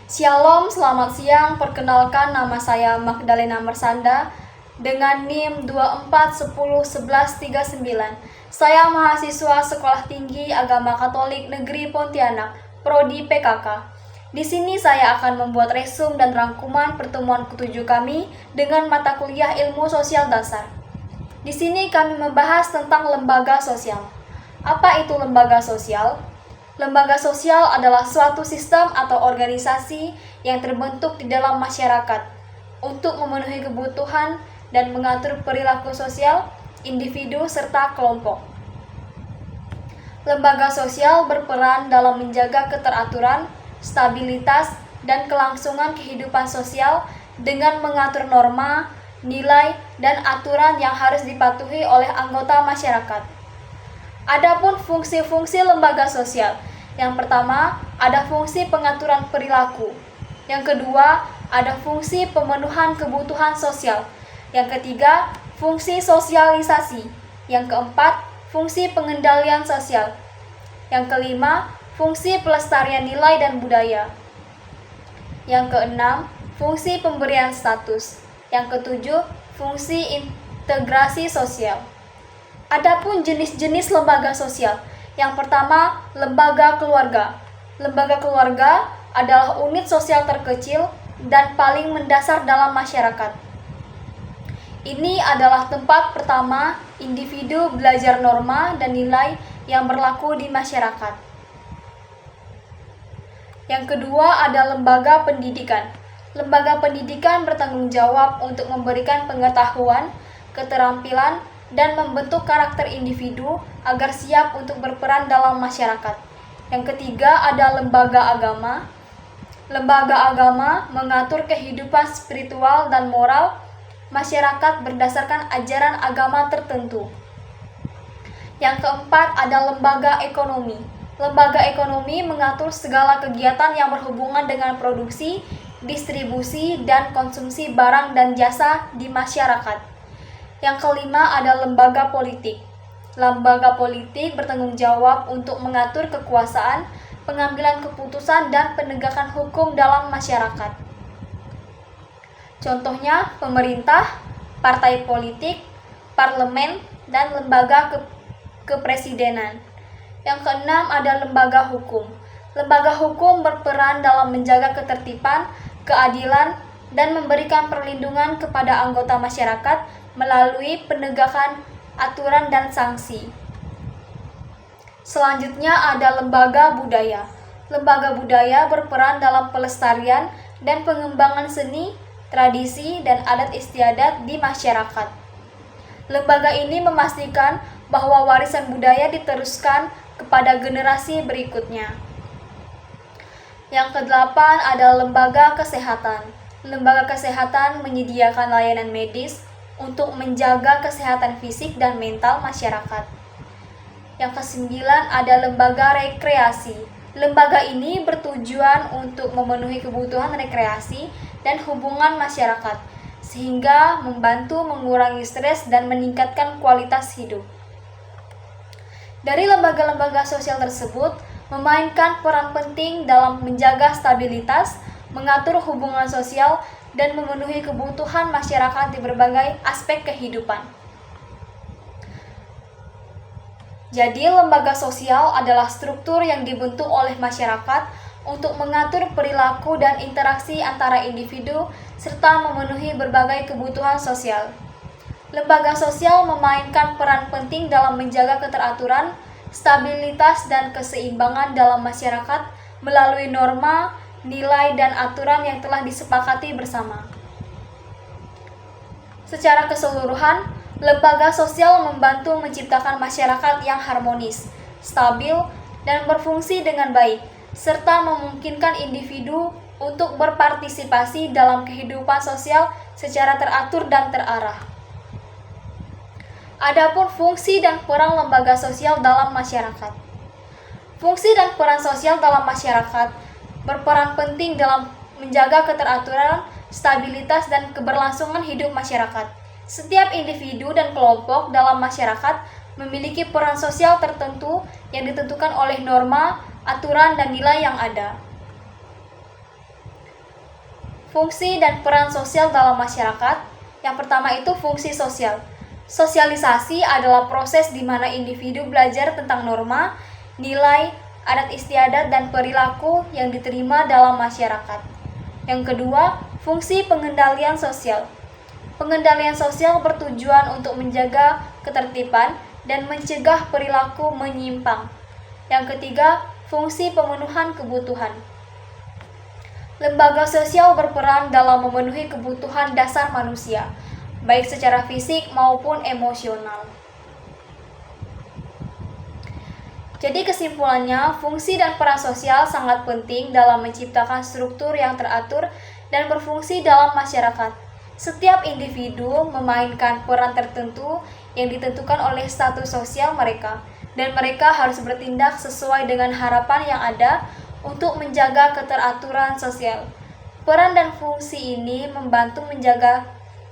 Shalom, selamat siang. Perkenalkan, nama saya Magdalena Mersanda dengan NIM 24101139. Saya mahasiswa Sekolah Tinggi Agama Katolik Negeri Pontianak, Prodi PKK. Di sini saya akan membuat resum dan rangkuman pertemuan ketujuh kami dengan mata kuliah Ilmu Sosial Dasar. Di sini kami membahas tentang lembaga sosial. Apa itu lembaga sosial? Lembaga sosial adalah suatu sistem atau organisasi yang terbentuk di dalam masyarakat untuk memenuhi kebutuhan dan mengatur perilaku sosial individu serta kelompok. Lembaga sosial berperan dalam menjaga keteraturan, stabilitas, dan kelangsungan kehidupan sosial dengan mengatur norma, nilai, dan aturan yang harus dipatuhi oleh anggota masyarakat. Adapun fungsi-fungsi lembaga sosial. Yang pertama, ada fungsi pengaturan perilaku. Yang kedua, ada fungsi pemenuhan kebutuhan sosial. Yang ketiga, fungsi sosialisasi. Yang keempat, fungsi pengendalian sosial. Yang kelima, fungsi pelestarian nilai dan budaya. Yang keenam, fungsi pemberian status. Yang ketujuh, fungsi integrasi sosial. Adapun jenis-jenis lembaga sosial. Yang pertama, lembaga keluarga. Lembaga keluarga adalah unit sosial terkecil dan paling mendasar dalam masyarakat. Ini adalah tempat pertama individu belajar norma dan nilai yang berlaku di masyarakat. Yang kedua ada lembaga pendidikan. Lembaga pendidikan bertanggung jawab untuk memberikan pengetahuan, keterampilan, dan membentuk karakter individu agar siap untuk berperan dalam masyarakat. Yang ketiga ada lembaga agama. Lembaga agama mengatur kehidupan spiritual dan moral masyarakat berdasarkan ajaran agama tertentu. Yang keempat ada lembaga ekonomi. Lembaga ekonomi mengatur segala kegiatan yang berhubungan dengan produksi, distribusi, dan konsumsi barang dan jasa di masyarakat. Yang kelima ada lembaga politik. Lembaga politik bertanggung jawab untuk mengatur kekuasaan, pengambilan keputusan, dan penegakan hukum dalam masyarakat. Contohnya pemerintah, partai politik, parlemen, dan lembaga kepresidenan. Yang keenam ada lembaga hukum. Lembaga hukum berperan dalam menjaga ketertiban, keadilan, dan memberikan perlindungan kepada anggota masyarakat melalui penegakan aturan dan sanksi. Selanjutnya ada lembaga budaya. Lembaga budaya berperan dalam pelestarian dan pengembangan seni, tradisi, dan adat istiadat di masyarakat. Lembaga ini memastikan bahwa warisan budaya diteruskan kepada generasi berikutnya. Yang kedelapan ada lembaga kesehatan. Lembaga kesehatan menyediakan layanan medis untuk menjaga kesehatan fisik dan mental masyarakat. Yang kesembilan ada lembaga rekreasi. Lembaga ini bertujuan untuk memenuhi kebutuhan rekreasi dan hubungan masyarakat, sehingga membantu mengurangi stres dan meningkatkan kualitas hidup. Dari lembaga-lembaga sosial tersebut, memainkan peran penting dalam menjaga stabilitas, mengatur hubungan sosial, dan memenuhi kebutuhan masyarakat di berbagai aspek kehidupan. Jadi, lembaga sosial adalah struktur yang dibentuk oleh masyarakat untuk mengatur perilaku dan interaksi antara individu serta memenuhi berbagai kebutuhan sosial. Lembaga sosial memainkan peran penting dalam menjaga keteraturan, stabilitas, dan keseimbangan dalam masyarakat melalui norma, nilai, dan aturan yang telah disepakati bersama. Secara keseluruhan, lembaga sosial membantu menciptakan masyarakat yang harmonis, stabil, dan berfungsi dengan baik, serta memungkinkan individu untuk berpartisipasi dalam kehidupan sosial secara teratur dan terarah. Adapun fungsi dan peran lembaga sosial dalam masyarakat. Fungsi dan peran sosial dalam masyarakat berperan penting dalam menjaga keteraturan, stabilitas, dan keberlangsungan hidup masyarakat. Setiap individu dan kelompok dalam masyarakat memiliki peran sosial tertentu yang ditentukan oleh norma, aturan, dan nilai yang ada. Fungsi dan peran sosial dalam masyarakat. Yang pertama itu fungsi sosial. Sosialisasi adalah proses di mana individu belajar tentang norma, nilai, adat istiadat, dan perilaku yang diterima dalam masyarakat. Yang kedua, fungsi pengendalian sosial. Pengendalian sosial bertujuan untuk menjaga ketertiban dan mencegah perilaku menyimpang. Yang ketiga, fungsi pemenuhan kebutuhan. Lembaga sosial berperan dalam memenuhi kebutuhan dasar manusia, baik secara fisik maupun emosional. Jadi kesimpulannya, fungsi dan peran sosial sangat penting dalam menciptakan struktur yang teratur dan berfungsi dalam masyarakat. Setiap individu memainkan peran tertentu yang ditentukan oleh status sosial mereka, dan mereka harus bertindak sesuai dengan harapan yang ada untuk menjaga keteraturan sosial. Peran dan fungsi ini membantu menjaga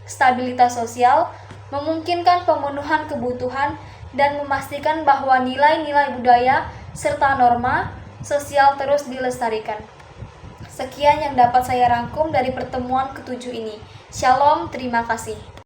stabilitas sosial, memungkinkan pemenuhan kebutuhan, dan memastikan bahwa nilai-nilai budaya serta norma sosial terus dilestarikan. Sekian yang dapat saya rangkum dari pertemuan ke-7 ini. Shalom, terima kasih.